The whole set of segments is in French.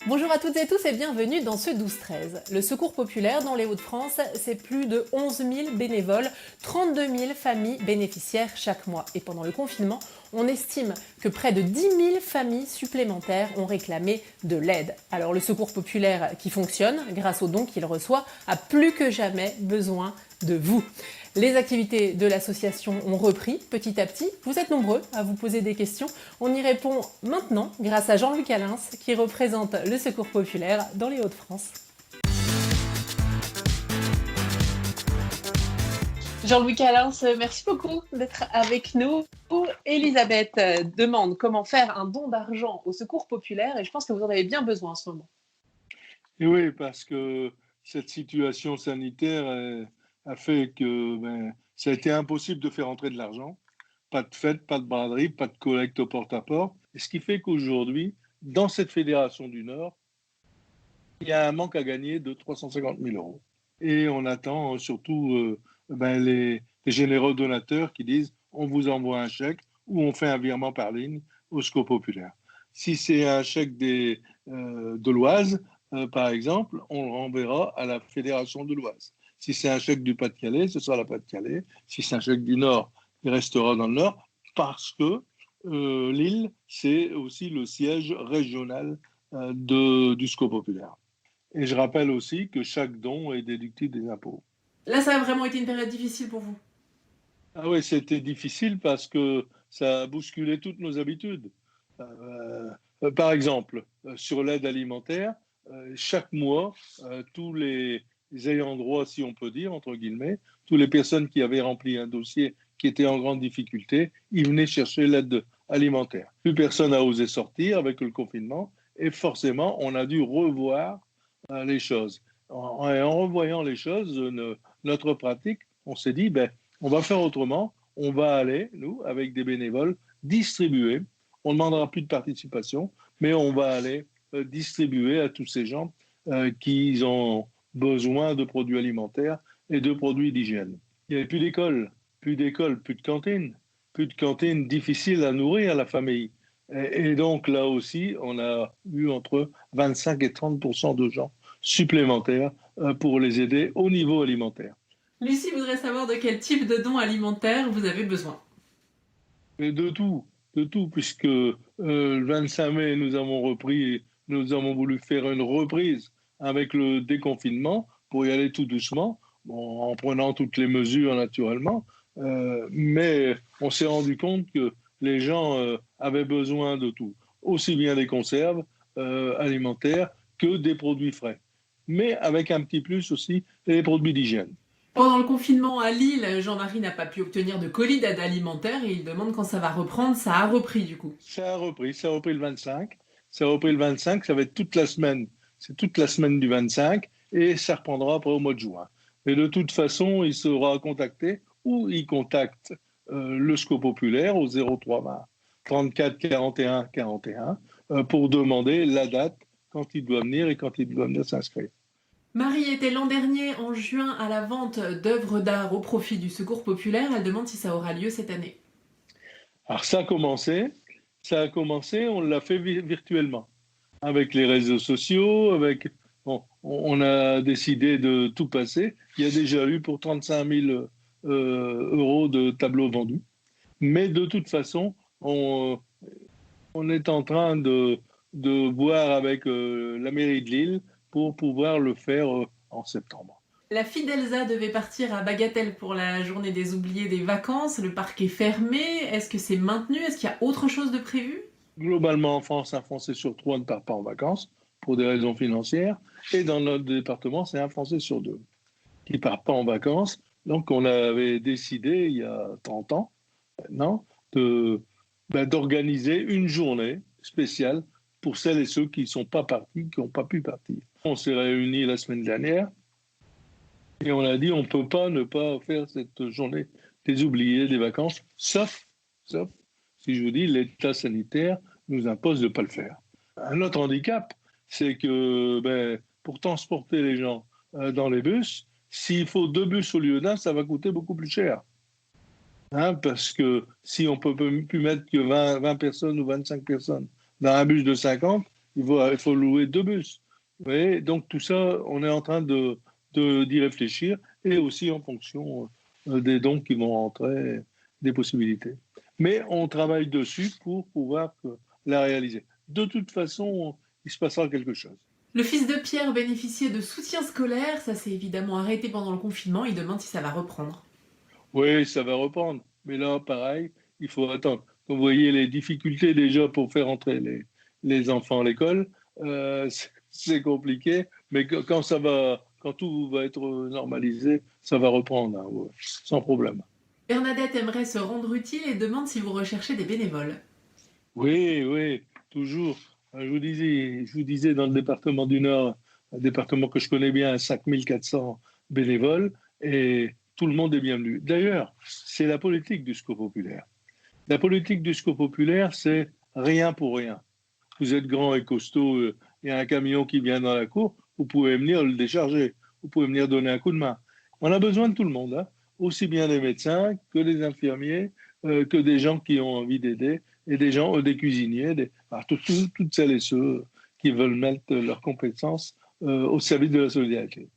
Bonjour à toutes et tous et bienvenue dans ce 12-13. Le Secours populaire dans les Hauts-de-France, c'est plus de 11 000 bénévoles, 32 000 familles bénéficiaires chaque mois. Et pendant le confinement, on estime que près de 10 000 familles supplémentaires ont réclamé de l'aide. Alors le Secours populaire qui fonctionne, grâce aux dons qu'il reçoit, a plus que jamais besoin de vous. Les activités de l'association ont repris petit à petit. Vous êtes nombreux à vous poser des questions. On y répond maintenant grâce à Jean-Louis Alins qui représente le Secours populaire dans les Hauts-de-France. Jean-Louis Alins, merci beaucoup d'être avec nous. Elisabeth demande comment faire un don d'argent au Secours populaire et je pense que vous en avez bien besoin en ce moment. Et oui, parce que cette situation sanitaire a fait que ça a été impossible de faire entrer de l'argent. Pas de fête, pas de braderie, pas de collecte au porte-à-porte. Et ce qui fait qu'aujourd'hui, dans cette fédération du Nord, il y a un manque à gagner de 350 000 euros. Et on attend surtout les généreux donateurs qui disent on vous envoie un chèque ou on fait un virement par ligne au Secours populaire. Si c'est un chèque de l'Oise, par exemple, on le renverra à la fédération de l'Oise. Si c'est un chèque du Pas-de-Calais, ce sera la Pas-de-Calais. Si c'est un chèque du Nord, il restera dans le Nord parce que Lille, c'est aussi le siège régional du Secours populaire. Et je rappelle aussi que chaque don est déductible des impôts. Là, ça a vraiment été une période difficile pour vous. Ah oui, c'était difficile parce que ça a bousculé toutes nos habitudes. Par exemple, sur l'aide alimentaire, chaque mois, tous les ayants droit, si on peut dire, entre guillemets, toutes les personnes qui avaient rempli un dossier qui était en grande difficulté, ils venaient chercher l'aide alimentaire. Plus personne n'a osé sortir avec le confinement et forcément, on a dû revoir les choses. En revoyant les choses, notre pratique, on s'est dit, on va faire autrement. On va aller, nous, avec des bénévoles, distribuer. On ne demandera plus de participation, mais on va aller distribuer à tous ces gens qui ont besoin de produits alimentaires et de produits d'hygiène. Il n'y avait plus d'école, plus de cantines difficiles à nourrir la famille. Et donc là aussi, on a eu entre 25 et 30% de gens supplémentaires pour les aider au niveau alimentaire. Lucie voudrait savoir de quel type de dons alimentaires vous avez besoin. Et de tout, puisque le 25 mai, nous avons voulu faire une reprise avec le déconfinement pour y aller tout doucement, en prenant toutes les mesures naturellement, mais on s'est rendu compte que les gens avaient besoin de tout, aussi bien des conserves alimentaires que des produits frais, mais avec un petit plus aussi, les produits d'hygiène. Pendant le confinement à Lille, Jean-Marie n'a pas pu obtenir de colis d'aide alimentaire et il demande quand ça va reprendre. Ça a repris du coup. Ça a repris le 25. Ça a repris le 25, ça va être toute la semaine. C'est toute la semaine du 25 et ça reprendra après au mois de juin. Mais de toute façon, il sera contacté ou il contacte le Secours populaire au 0320 34 41 41 pour demander la date quand il doit venir et quand il doit venir s'inscrire. Marie était l'an dernier en juin à la vente d'œuvres d'art au profit du Secours populaire. Elle demande si ça aura lieu cette année. Alors ça a commencé, on l'a fait virtuellement, avec les réseaux sociaux, on a décidé de tout passer. Il y a déjà eu pour 35 000 euros de tableaux vendus. Mais de toute façon, on est en train de voir avec la mairie de Lille pour pouvoir le faire en septembre. La fille d'Elsa devait partir à Bagatelle pour la journée des oubliés des vacances. Le parc est fermé. Est-ce que c'est maintenu? Est-ce qu'il y a autre chose de prévu? Globalement, en France, un Français sur trois ne part pas en vacances pour des raisons financières. Et dans notre département, c'est un Français sur deux qui ne part pas en vacances. Donc, on avait décidé, il y a 30 ans maintenant, d'organiser une journée spéciale pour celles et ceux qui ne sont pas partis, qui n'ont pas pu partir. On s'est réunis la semaine dernière et on a dit on ne peut pas ne pas faire cette journée des oubliés des vacances, sauf si je vous dis l'état sanitaire nous impose de ne pas le faire. Un autre handicap, c'est que pour transporter les gens dans les bus, s'il faut 2 bus au lieu d'un, ça va coûter beaucoup plus cher. Parce que si on ne peut plus mettre que 20 personnes ou 25 personnes dans un bus de 50, il faut louer 2 bus. Vous voyez, donc tout ça, on est en train d'y réfléchir et aussi en fonction des dons qui vont rentrer, des possibilités. Mais on travaille dessus pour pouvoir la réaliser. De toute façon, il se passera quelque chose. Le fils de Pierre bénéficiait de soutien scolaire, ça s'est évidemment arrêté pendant le confinement, il demande si ça va reprendre. Oui, ça va reprendre. Mais là, pareil, il faut attendre. Vous voyez les difficultés déjà pour faire entrer les enfants à l'école. C'est compliqué, mais quand tout va être normalisé, ça va reprendre, hein, ouais, sans problème. Bernadette aimerait se rendre utile et demande si vous recherchez des bénévoles. Oui, oui, toujours. Je vous disais dans le département du Nord, un département que je connais bien, 5400 bénévoles, et tout le monde est bienvenu. D'ailleurs, c'est la politique du Secours populaire. La politique du Secours populaire, c'est rien pour rien. Vous êtes grand et costaud, il y a un camion qui vient dans la cour, vous pouvez venir le décharger, vous pouvez venir donner un coup de main. On a besoin de tout le monde, hein, aussi bien des médecins que des infirmiers, que des gens qui ont envie d'aider, et des gens, des cuisiniers, toutes celles et ceux qui veulent mettre leurs compétences au service de la solidarité.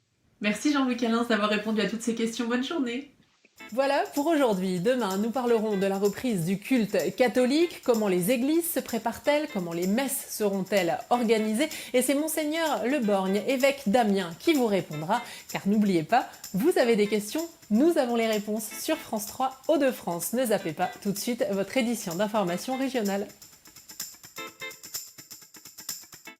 Merci Jean-Louis Calens d'avoir répondu à toutes ces questions. Bonne journée. Voilà pour aujourd'hui. Demain, nous parlerons de la reprise du culte catholique, comment les églises se préparent-elles, comment les messes seront-elles organisées. Et c'est Monseigneur Le Borgne, évêque d'Amiens, qui vous répondra. Car n'oubliez pas, vous avez des questions, nous avons les réponses sur France 3 Hauts-de-France. Ne zappez pas tout de suite votre édition d'information régionale.